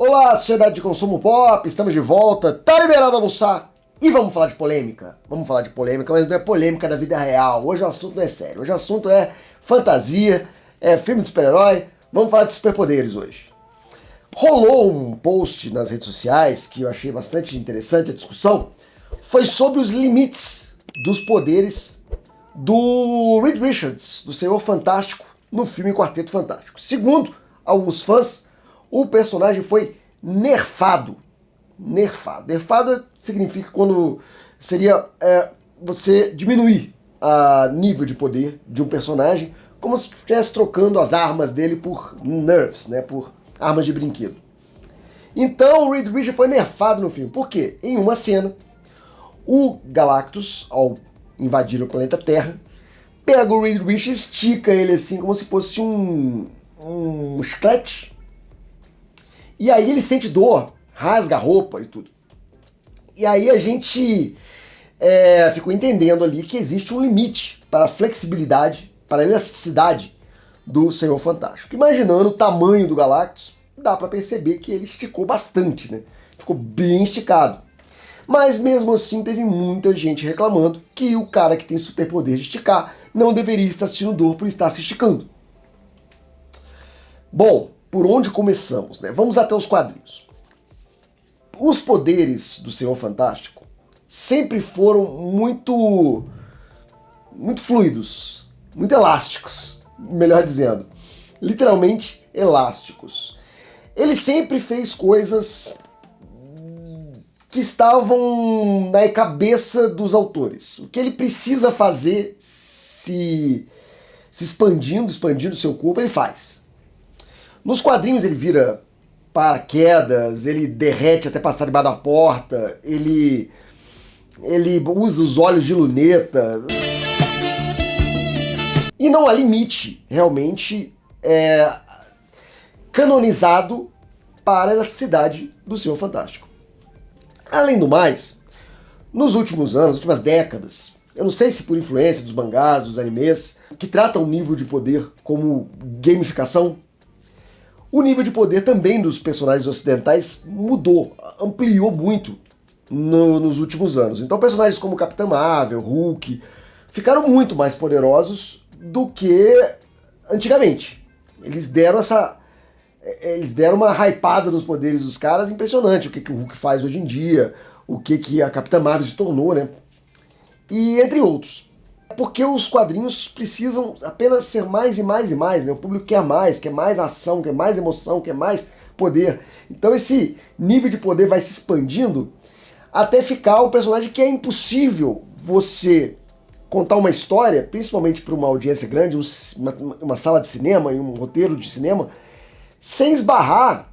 Olá, sociedade de consumo pop, estamos de volta, tá liberado almoçar e vamos falar de polêmica. Vamos falar de polêmica, mas não é polêmica da vida real. Hoje o assunto não é sério, hoje o assunto é fantasia, é filme de super-herói, vamos falar de superpoderes hoje. Rolou um post nas redes sociais que eu achei bastante interessante a discussão, foi sobre os limites dos poderes do Reed Richards, do Senhor Fantástico, no filme Quarteto Fantástico. Segundo alguns fãs, o personagem foi nerfado. Nerfado significa quando seria você diminuir o nível de poder de um personagem, como se estivesse trocando as armas dele por nerfs, né, por armas de brinquedo. Então o Reed Richards foi nerfado no filme. Por quê? Em uma cena, o Galactus, ao invadir o planeta Terra, pega o Reed Richards e estica ele assim como se fosse um chiclete. E aí ele sente dor, rasga a roupa e tudo. E aí a gente ficou entendendo ali que existe um limite para a flexibilidade, para a elasticidade do Senhor Fantástico. Imaginando o tamanho do Galactus, dá para perceber que ele esticou bastante, né? Ficou bem esticado. Mas mesmo assim teve muita gente reclamando que o cara que tem superpoder de esticar não deveria estar sentindo dor por estar se esticando. Bom, por onde começamos, né? Vamos até os quadrinhos. Os poderes do Senhor Fantástico sempre foram muito fluidos, muito elásticos, melhor dizendo. Literalmente elásticos. Ele sempre fez coisas que estavam na cabeça dos autores. O que ele precisa fazer se expandindo o seu corpo, ele faz. Nos quadrinhos ele vira paraquedas, ele derrete até passar debaixo da porta, ele usa os olhos de luneta. E não há limite, realmente, canonizado para a elasticidade do Senhor Fantástico. Além do mais, nos últimos anos, nas últimas décadas, eu não sei se por influência dos mangás, dos animes, que tratam o nível de poder como gamificação, o nível de poder também dos personagens ocidentais mudou, ampliou muito nos últimos anos. Então personagens como Capitã Marvel, Hulk, ficaram muito mais poderosos do que antigamente. Eles deram uma hypada nos poderes dos caras impressionante, o que o Hulk faz hoje em dia, o que a Capitã Marvel se tornou, né? E entre outros. Porque os quadrinhos precisam apenas ser mais e mais e mais, né? O público quer mais ação, quer mais emoção, quer mais poder. Então esse nível de poder vai se expandindo até ficar um personagem que é impossível você contar uma história, principalmente para uma audiência grande, uma sala de cinema e um roteiro de cinema, sem esbarrar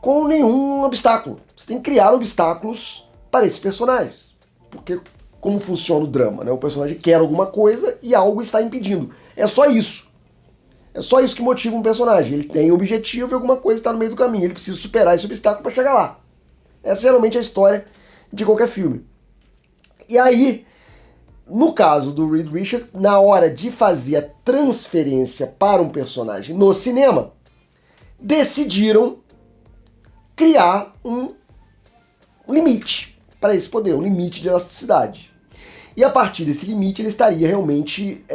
com nenhum obstáculo. Você tem que criar obstáculos para esses personagens. Porque como funciona o drama, né? O personagem quer alguma coisa e algo está impedindo. É só isso. É só isso que motiva um personagem. Ele tem um objetivo e alguma coisa está no meio do caminho. Ele precisa superar esse obstáculo para chegar lá. Essa geralmente é a história de qualquer filme. E aí, no caso do Reed Richards, na hora de fazer a transferência para um personagem no cinema, decidiram criar um limite para esse poder, um limite de elasticidade. E a partir desse limite ele estaria realmente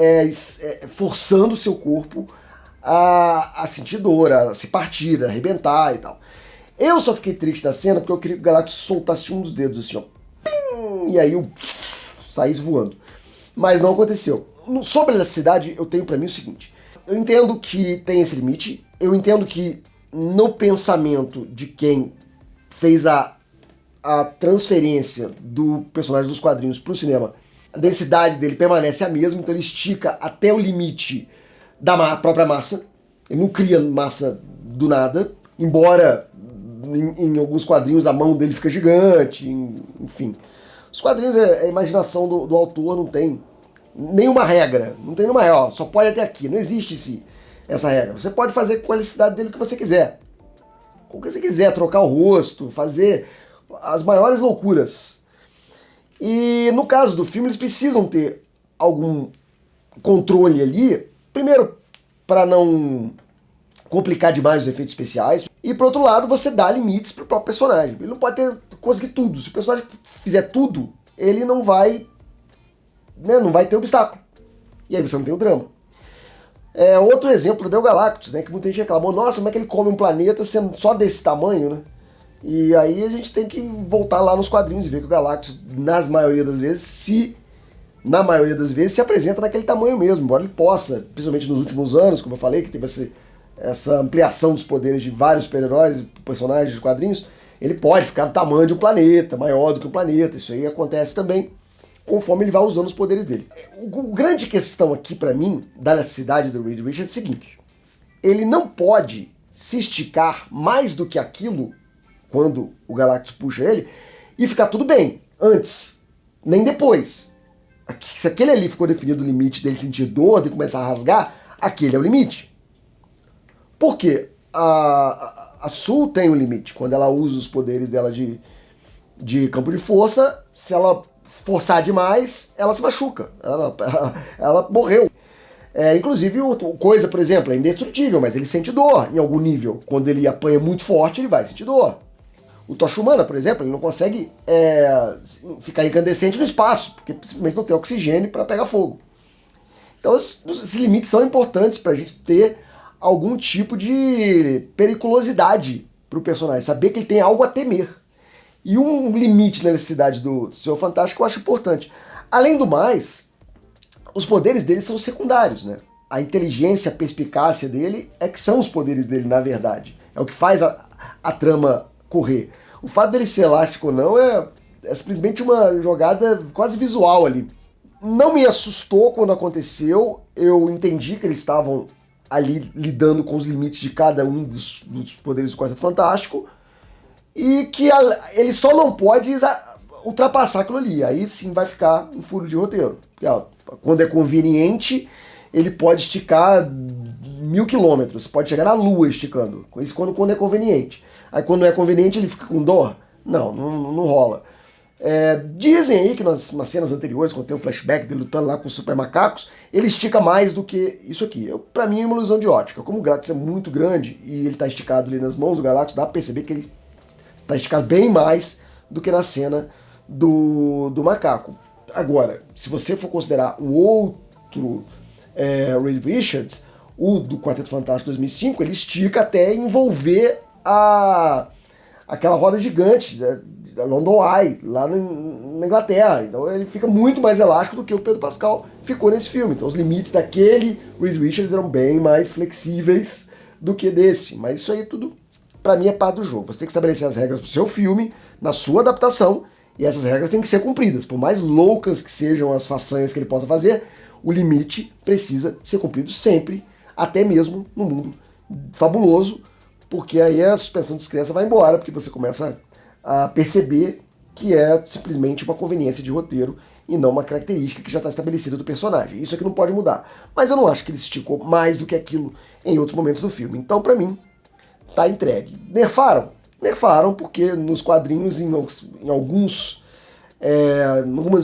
forçando o seu corpo a sentir dor, a se partir, a arrebentar e tal. Eu só fiquei triste da cena porque eu queria que o Galactus soltasse um dos dedos assim, ó. Pim, e aí eu saísse voando. Mas não aconteceu. Sobre a elasticidade, eu tenho pra mim o seguinte. Eu entendo que tem esse limite, eu entendo que no pensamento de quem fez a transferência do personagem dos quadrinhos pro cinema, a densidade dele permanece a mesma, então ele estica até o limite da própria massa. Ele não cria massa do nada, embora em alguns quadrinhos a mão dele fica gigante, enfim. Os quadrinhos, a imaginação do autor não tem nenhuma regra, não tem nenhuma regra, só pode até aqui, não existe essa regra. Você pode fazer com a elasticidade dele o que você quiser. O que você quiser, trocar o rosto, fazer as maiores loucuras. E no caso do filme, eles precisam ter algum controle ali, primeiro para não complicar demais os efeitos especiais. E por outro lado, você dá limites pro próprio personagem. Ele não pode conseguir tudo. Se o personagem fizer tudo, ele não vai, né, não vai ter obstáculo. E aí você não tem o drama. Outro exemplo também é o Galactus, né, que muita gente reclamou, nossa, como é que ele come um planeta sendo só desse tamanho, né? E aí a gente tem que voltar lá nos quadrinhos e ver que o Galactus, na maioria das vezes, se apresenta naquele tamanho mesmo, embora ele possa, principalmente nos últimos anos, como eu falei, que teve essa ampliação dos poderes de vários super-heróis, personagens de quadrinhos, ele pode ficar do tamanho de um planeta, maior do que um planeta. Isso aí acontece também conforme ele vai usando os poderes dele. A grande questão aqui pra mim, da necessidade do Reed Richards, é o seguinte: ele não pode se esticar mais do que aquilo quando o Galactus puxa ele e ficar tudo bem, antes, nem depois. Se aquele ali ficou definido o limite dele sentir dor, de começar a rasgar, aquele é o limite. Por quê? A Sue tem um limite. Quando ela usa os poderes dela de campo de força, se ela forçar demais, ela se machuca. Ela morreu. Inclusive, o Coisa, por exemplo, é indestrutível, mas ele sente dor em algum nível. Quando ele apanha muito forte, ele vai sentir dor. O Tocha Humana, por exemplo, ele não consegue ficar incandescente no espaço, porque simplesmente não tem oxigênio para pegar fogo. Então, esses limites são importantes para a gente ter algum tipo de periculosidade para o personagem, saber que ele tem algo a temer. E um limite na necessidade do Senhor Fantástico eu acho importante. Além do mais, os poderes dele são secundários, né? A inteligência, a perspicácia dele é que são os poderes dele, na verdade. É o que faz a trama correr. O fato dele ser elástico ou não é simplesmente uma jogada quase visual ali. Não me assustou quando aconteceu, eu entendi que eles estavam ali lidando com os limites de cada um dos poderes do Quarteto Fantástico e que ele só não pode ultrapassar aquilo ali. Aí sim vai ficar um furo de roteiro. Quando é conveniente, ele pode esticar 1000 quilômetros, pode chegar na Lua esticando. Isso quando é conveniente. Aí quando não é conveniente, ele fica com dor? Não rola. Dizem aí que nas cenas anteriores, quando tem o flashback dele lutando lá com os super macacos, ele estica mais do que isso aqui. Pra mim é uma ilusão de ótica. Como o Galactus é muito grande e ele tá esticado ali nas mãos do Galactus, dá pra perceber que ele tá esticado bem mais do que na cena do macaco. Agora, se você for considerar um outro Reed Richards, o do Quarteto Fantástico 2005, ele estica até envolver aquela roda gigante da London Eye, lá na Inglaterra. Então ele fica muito mais elástico do que o Pedro Pascal ficou nesse filme. Então os limites daquele Reed Richards eram bem mais flexíveis do que desse. Mas isso aí tudo, pra mim, é parte do jogo. Você tem que estabelecer as regras pro seu filme, na sua adaptação, e essas regras têm que ser cumpridas. Por mais loucas que sejam as façanhas que ele possa fazer, o limite precisa ser cumprido sempre, até mesmo no mundo fabuloso, porque aí a suspensão de descrença vai embora, porque você começa a perceber que é simplesmente uma conveniência de roteiro e não uma característica que já está estabelecida do personagem. Isso aqui não pode mudar. Mas eu não acho que ele esticou mais do que aquilo em outros momentos do filme. Então, pra mim, tá entregue. Nerfaram? Nerfaram, porque nos quadrinhos, em algumas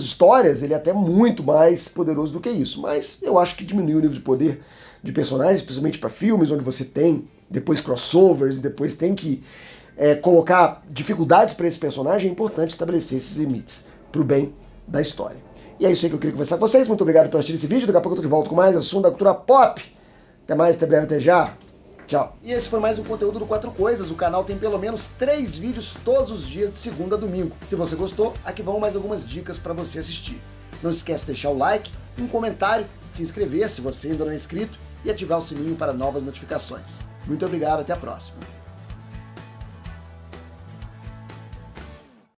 histórias, ele é até muito mais poderoso do que isso. Mas eu acho que diminuiu o nível de poder de personagens, principalmente para filmes onde você tem depois crossovers, depois tem que colocar dificuldades para esse personagem. É importante estabelecer esses limites pro bem da história. E é isso aí que eu queria conversar com vocês. Muito obrigado por assistir esse vídeo. Daqui a pouco eu tô de volta com mais assunto da cultura pop. Até mais, até breve, até já. Tchau. E esse foi mais um conteúdo do Quatro Coisas. O canal tem pelo menos 3 vídeos todos os dias de segunda a domingo. Se você gostou, aqui vão mais algumas dicas para você assistir. Não esquece de deixar o like, um comentário, se inscrever se você ainda não é inscrito e ativar o sininho para novas notificações. Muito obrigado, até a próxima.